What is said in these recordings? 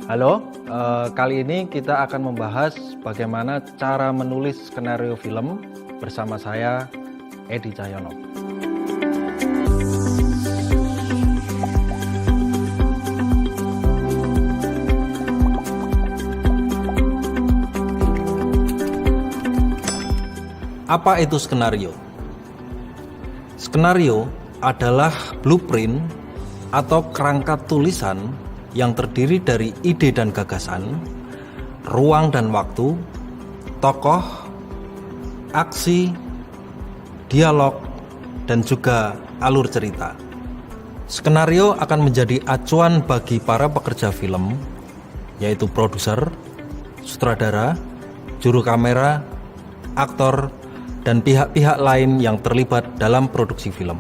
Halo, kali ini kita akan membahas bagaimana cara menulis skenario film bersama saya, Edi Cahyono. Apa itu skenario? Skenario adalah blueprint atau kerangka tulisan yang terdiri dari ide dan gagasan, ruang dan waktu, tokoh, aksi, dialog, dan juga alur cerita. Skenario akan menjadi acuan bagi para pekerja film, yaitu produser, sutradara, juru kamera, aktor, dan pihak-pihak lain yang terlibat dalam produksi film.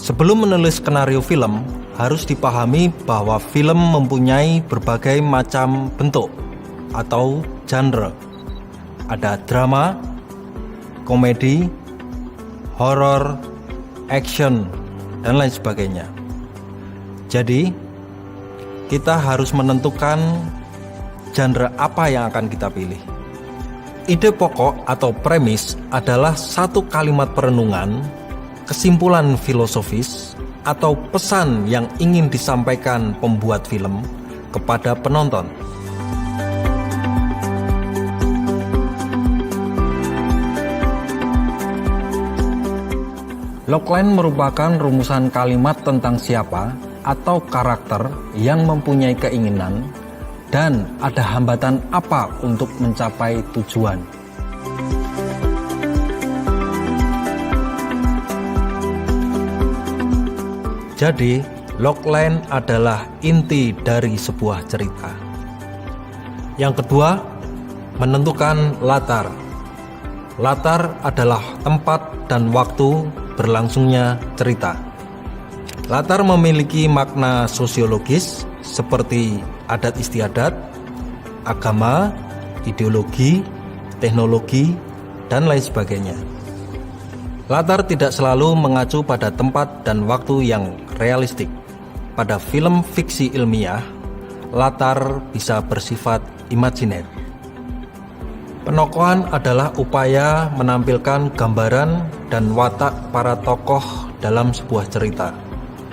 Sebelum menulis skenario film, harus dipahami bahwa film mempunyai berbagai macam bentuk atau genre. Ada drama, komedi, horor, action, dan lain sebagainya. Jadi, kita harus menentukan genre apa yang akan kita pilih. Ide pokok atau premis adalah satu kalimat perenungan, kesimpulan filosofis, atau pesan yang ingin disampaikan pembuat film kepada penonton. Logline merupakan rumusan kalimat tentang siapa atau karakter yang mempunyai keinginan dan ada hambatan apa untuk mencapai tujuan. Jadi, logline adalah inti dari sebuah cerita. Yang kedua, menentukan latar. Latar adalah tempat dan waktu berlangsungnya cerita. Latar memiliki makna sosiologis seperti adat istiadat, agama, ideologi, teknologi, dan lain sebagainya. Latar tidak selalu mengacu pada tempat dan waktu yang realistik. Pada film fiksi ilmiah, latar bisa bersifat imajiner. Penokohan adalah upaya menampilkan gambaran dan watak para tokoh dalam sebuah cerita.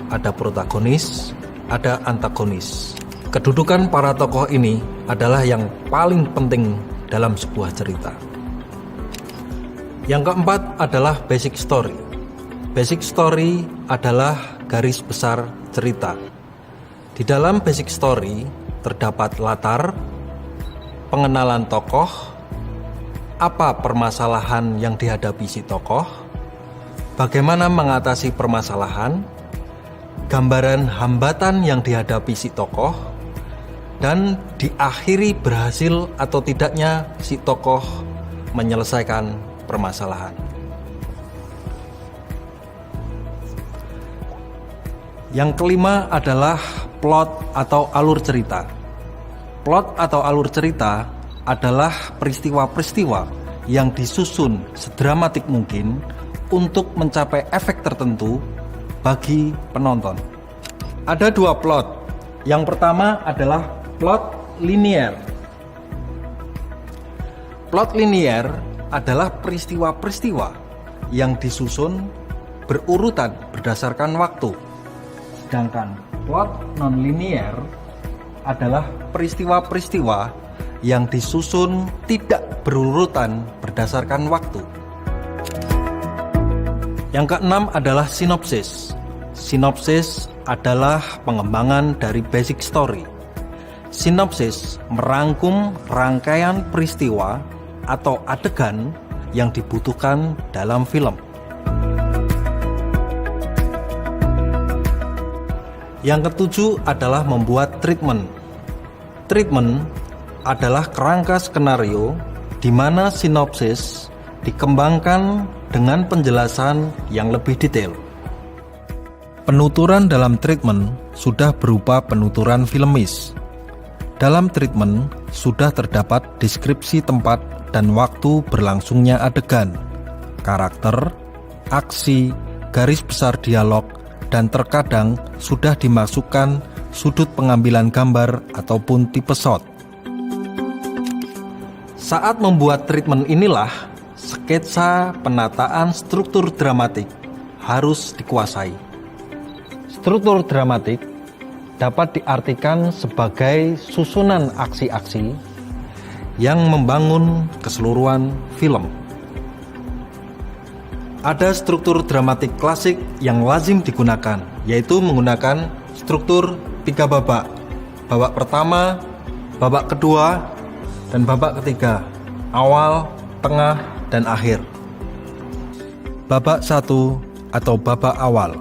Ada protagonis, ada antagonis. Kedudukan para tokoh ini adalah yang paling penting dalam sebuah cerita. Yang keempat adalah basic story. Basic story adalah garis besar cerita. Di dalam basic story terdapat latar, pengenalan tokoh, apa permasalahan yang dihadapi si tokoh, bagaimana mengatasi permasalahan, gambaran hambatan yang dihadapi si tokoh, dan diakhiri berhasil atau tidaknya si tokoh menyelesaikan permasalahan. Yang kelima adalah plot atau alur cerita. Plot atau alur cerita adalah peristiwa-peristiwa yang disusun sedramatik mungkin untuk mencapai efek tertentu bagi penonton. Ada dua plot. Yang pertama adalah plot linier. Plot linier adalah peristiwa-peristiwa yang disusun berurutan berdasarkan waktu. Sedangkan plot non-linier adalah peristiwa-peristiwa yang disusun tidak berurutan berdasarkan waktu. Yang keenam adalah sinopsis. Sinopsis adalah pengembangan dari basic story. Sinopsis merangkum rangkaian peristiwa atau adegan yang dibutuhkan dalam film. Yang ketujuh adalah membuat treatment. Treatment adalah kerangka skenario di mana sinopsis dikembangkan dengan penjelasan yang lebih detail. Penuturan dalam treatment sudah berupa penuturan filmis. Dalam treatment sudah terdapat deskripsi tempat dan waktu berlangsungnya adegan, karakter, aksi, garis besar dialog, dan terkadang sudah dimasukkan sudut pengambilan gambar ataupun tipe shot. Saat membuat treatment inilah, sketsa penataan struktur dramatik harus dikuasai. Struktur dramatik dapat diartikan sebagai susunan aksi-aksi yang membangun keseluruhan film. Ada struktur dramatik klasik yang lazim digunakan, yaitu menggunakan struktur 3 babak. Babak pertama, babak kedua, dan babak ketiga, awal, tengah, dan akhir. Babak 1 atau babak awal.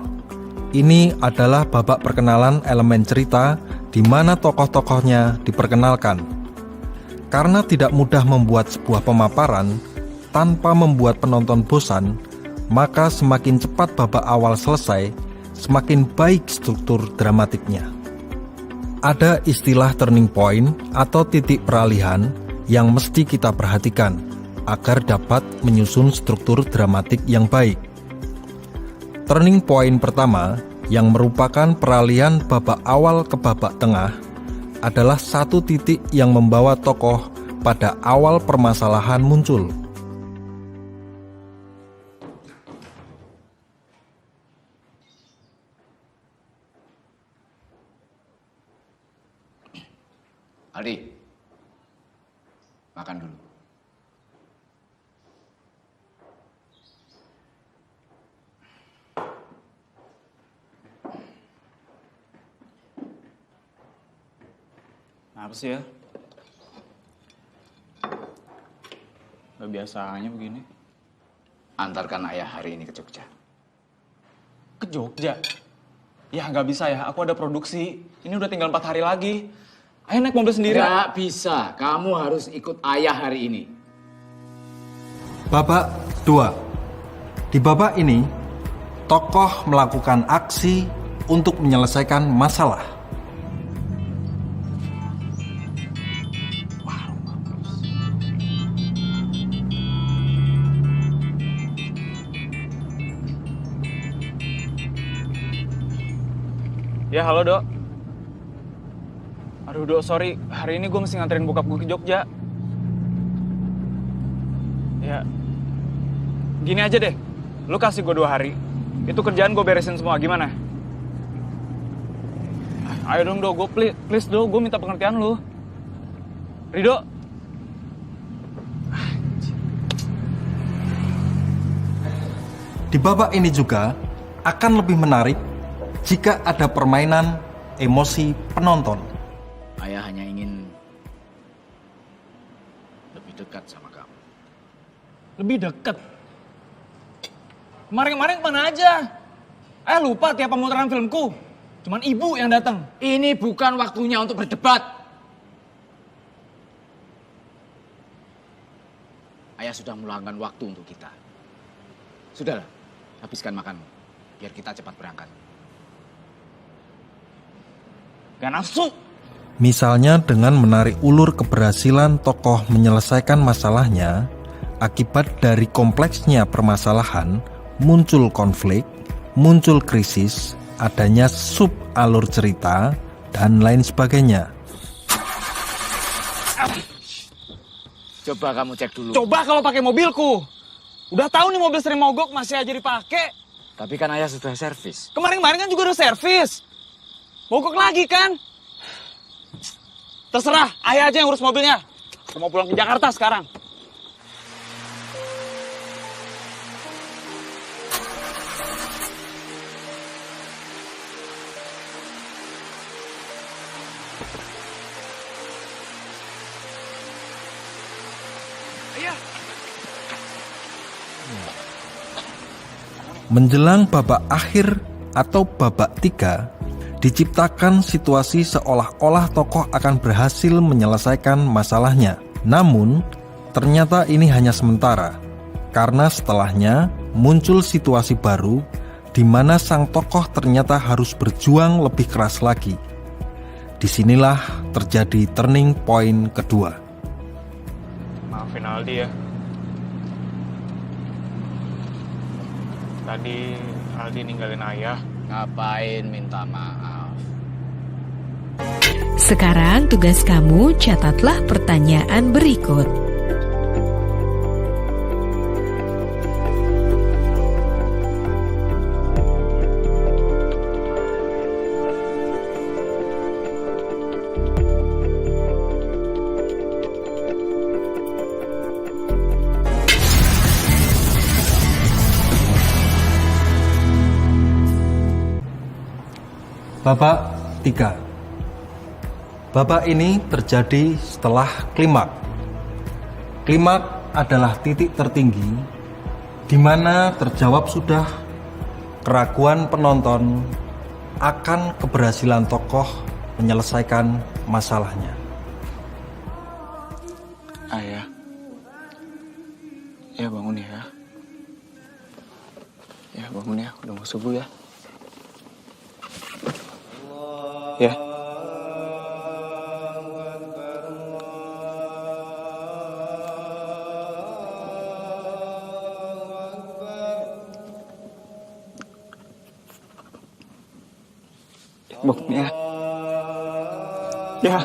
Ini adalah babak perkenalan elemen cerita di mana tokoh-tokohnya diperkenalkan. Karena tidak mudah membuat sebuah pemaparan tanpa membuat penonton bosan, maka semakin cepat babak awal selesai, semakin baik struktur dramatiknya. Ada istilah turning point atau titik peralihan yang mesti kita perhatikan agar dapat menyusun struktur dramatik yang baik. Turning point pertama, yang merupakan peralihan babak awal ke babak tengah, adalah satu titik yang membawa tokoh pada awal permasalahan muncul. Aldi, makan dulu. Apa sih ya? Gak biasanya begini. Antarkan ayah hari ini ke Jogja. Ke Jogja? Ya nggak bisa ya, aku ada produksi. Ini udah tinggal 4 hari lagi. Ayo naik mobil sendiri. Nggak bisa, kamu harus ikut ayah hari ini. Babak 2. Di babak ini, tokoh melakukan aksi untuk menyelesaikan masalah. Ya halo Dok. Aduh Dok, sorry. Hari ini gue mesti nganterin bokap gue ke Jogja. Ya, gini aja deh. Lu kasih gue 2 hari. Itu kerjaan gue beresin semua, gimana? Ayo dong Dok, gue please Dok, gue minta pengertian lu. Ridho. Di babak ini juga akan lebih menarik jika ada permainan emosi penonton. Ayah hanya ingin lebih dekat sama kamu. Lebih deket. Kemarin-kemarin kemana aja? Lupa tiap pemutaran filmku. Cuman ibu yang datang. Ini bukan waktunya untuk berdebat. Ayah sudah meluangkan waktu untuk kita. Sudahlah, habiskan makanmu. Biar kita cepat berangkat. Gak nafsu. Misalnya dengan menarik ulur keberhasilan tokoh menyelesaikan masalahnya, akibat dari kompleksnya permasalahan, muncul konflik, muncul krisis, adanya sub alur cerita, dan lain sebagainya. Coba kamu cek dulu. Coba kalau pakai mobilku. Udah tahu nih mobil sering mogok masih aja dipakai. Tapi kan ayah sudah servis. Kemarin-kemarin kan juga udah servis. Mogok lagi kan? Terserah, ayah aja yang urus mobilnya. Aku mau pulang ke Jakarta sekarang. Ayah. Menjelang babak akhir atau babak 3, diciptakan situasi seolah-olah tokoh akan berhasil menyelesaikan masalahnya. Namun, ternyata ini hanya sementara, karena setelahnya muncul situasi baru di mana sang tokoh ternyata harus berjuang lebih keras lagi. Disinilah terjadi turning point kedua. Maafin Aldi ya. Tadi Aldi ninggalin ayah. Ngapain minta maaf? Sekarang tugas kamu catatlah pertanyaan berikut. Babak 3. Babak ini terjadi setelah klimaks. Klimaks adalah titik tertinggi di mana terjawab sudah keraguan penonton akan keberhasilan tokoh menyelesaikan masalahnya. Ayah. Ya bangun ya. Ya bangun ya, udah mau subuh ya. Ya. Bangun ya. Ya.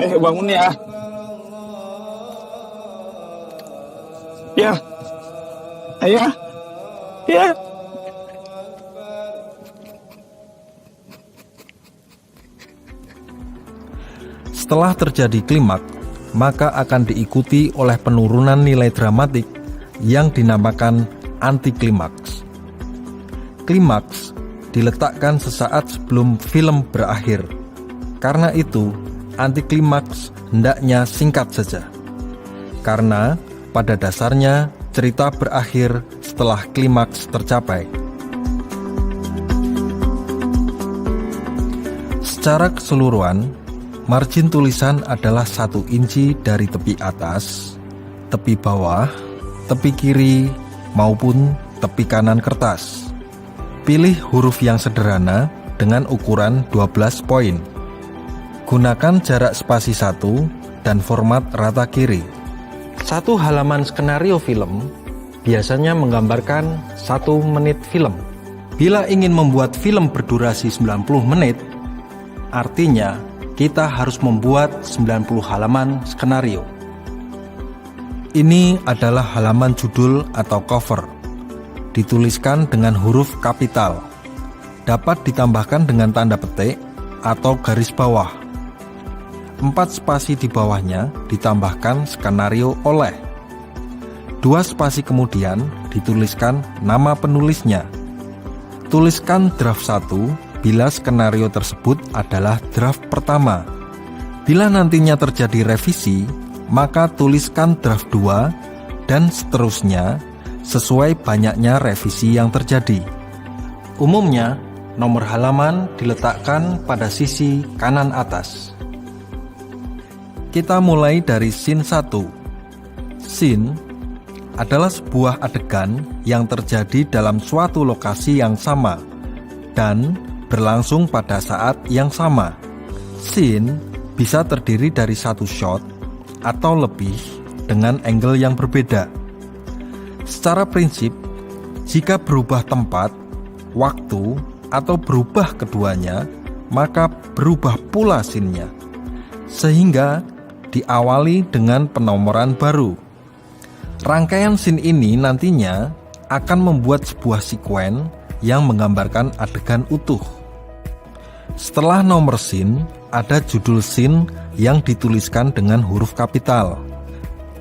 Ayo bangun ya. Ya. Ayah. Ya. Setelah terjadi klimaks, maka akan diikuti oleh penurunan nilai dramatik yang dinamakan antiklimaks. Klimaks diletakkan sesaat sebelum film berakhir. Karena itu, antiklimaks hendaknya singkat saja. Karena pada dasarnya cerita berakhir setelah klimaks tercapai. Secara keseluruhan, margin tulisan adalah 1 inci dari tepi atas, tepi bawah, tepi kiri, maupun tepi kanan kertas. Pilih huruf yang sederhana dengan ukuran 12 poin. Gunakan jarak spasi 1 dan format rata kiri. 1 halaman skenario film biasanya menggambarkan 1 menit film. Bila ingin membuat film berdurasi 90 menit, artinya kita harus membuat 90 halaman skenario. Ini adalah halaman judul atau cover. Dituliskan dengan huruf kapital. Dapat ditambahkan dengan tanda petik atau garis bawah. 4 spasi di bawahnya ditambahkan skenario oleh. 2 spasi kemudian dituliskan nama penulisnya. Tuliskan draft 1 bila skenario tersebut adalah draft pertama. Bila nantinya terjadi revisi, maka tuliskan draft 2 dan seterusnya sesuai banyaknya revisi yang terjadi. Umumnya, nomor halaman diletakkan pada sisi kanan atas. Kita mulai dari scene 1. Scene adalah sebuah adegan yang terjadi dalam suatu lokasi yang sama dan berlangsung pada saat yang sama. Scene bisa terdiri dari 1 shot atau lebih dengan angle yang berbeda. Secara prinsip, jika berubah tempat, waktu, atau berubah keduanya, maka berubah pula scene-nya. Sehingga diawali dengan penomoran baru. Rangkaian scene ini nantinya akan membuat sebuah sekuen yang menggambarkan adegan utuh. Setelah nomor scene, ada judul scene yang dituliskan dengan huruf kapital.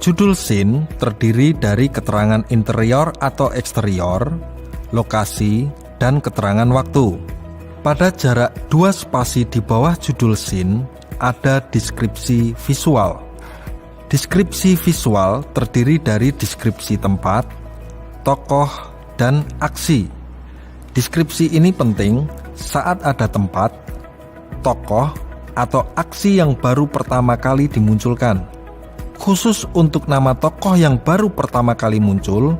Judul scene terdiri dari keterangan interior atau eksterior, lokasi, dan keterangan waktu. Pada jarak 2 spasi di bawah judul scene, ada deskripsi visual. Deskripsi visual terdiri dari deskripsi tempat, tokoh, dan aksi. Deskripsi ini penting saat ada tempat, tokoh, atau aksi yang baru pertama kali dimunculkan. Khusus untuk nama tokoh yang baru pertama kali muncul,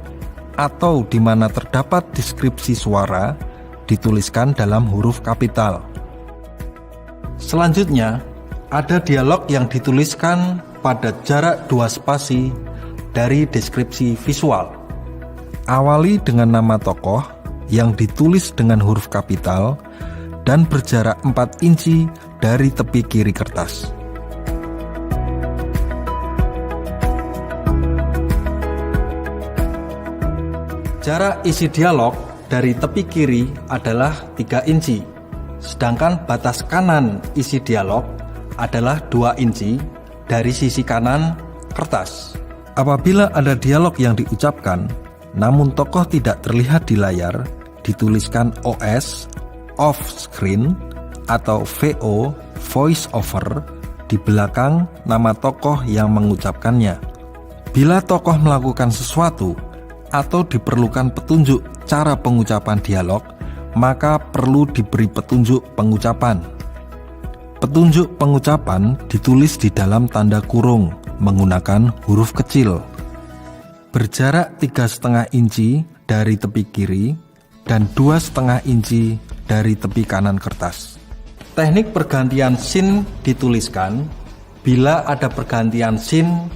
atau di mana terdapat deskripsi suara, dituliskan dalam huruf kapital. Selanjutnya, ada dialog yang dituliskan pada jarak 2 spasi dari deskripsi visual. Awali dengan nama tokoh yang ditulis dengan huruf kapital dan berjarak 4 inci dari tepi kiri kertas. Jarak isi dialog dari tepi kiri adalah 3 inci, sedangkan batas kanan isi dialog adalah 2 inci dari sisi kanan kertas. Apabila ada dialog yang diucapkan, namun tokoh tidak terlihat di layar, dituliskan OS, off screen, atau VO, voice over, di belakang nama tokoh yang mengucapkannya. Bila tokoh melakukan sesuatu, atau diperlukan petunjuk cara pengucapan dialog, maka perlu diberi petunjuk pengucapan. Petunjuk pengucapan ditulis di dalam tanda kurung menggunakan huruf kecil. Berjarak 3,5 inci dari tepi kiri dan 2,5 inci dari tepi kanan kertas. Teknik pergantian scene dituliskan bila ada pergantian scene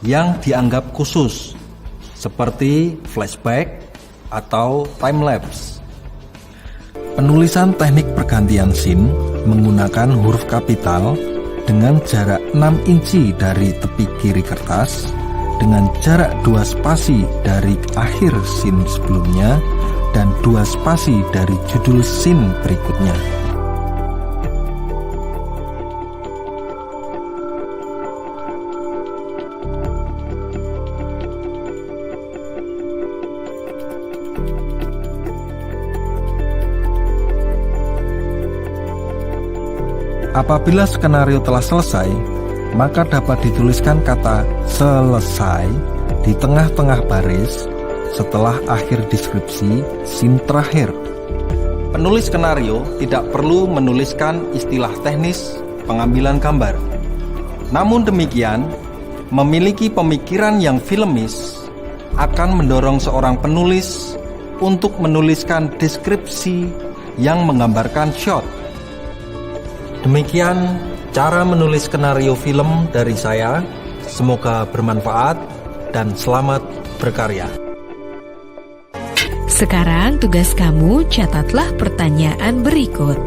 yang dianggap khusus, seperti flashback atau timelapse. Penulisan teknik pergantian scene menggunakan huruf kapital dengan jarak 6 inci dari tepi kiri kertas, dengan jarak 2 spasi dari akhir scene sebelumnya dan 2 spasi dari judul scene berikutnya. Apabila skenario telah selesai, maka dapat dituliskan kata selesai di tengah-tengah baris setelah akhir deskripsi scene terakhir. Penulis skenario tidak perlu menuliskan istilah teknis pengambilan gambar. Namun demikian, memiliki pemikiran yang filmis akan mendorong seorang penulis untuk menuliskan deskripsi yang menggambarkan shot. Demikian cara menulis skenario film dari saya. Semoga bermanfaat dan selamat berkarya. Sekarang tugas kamu catatlah pertanyaan berikut.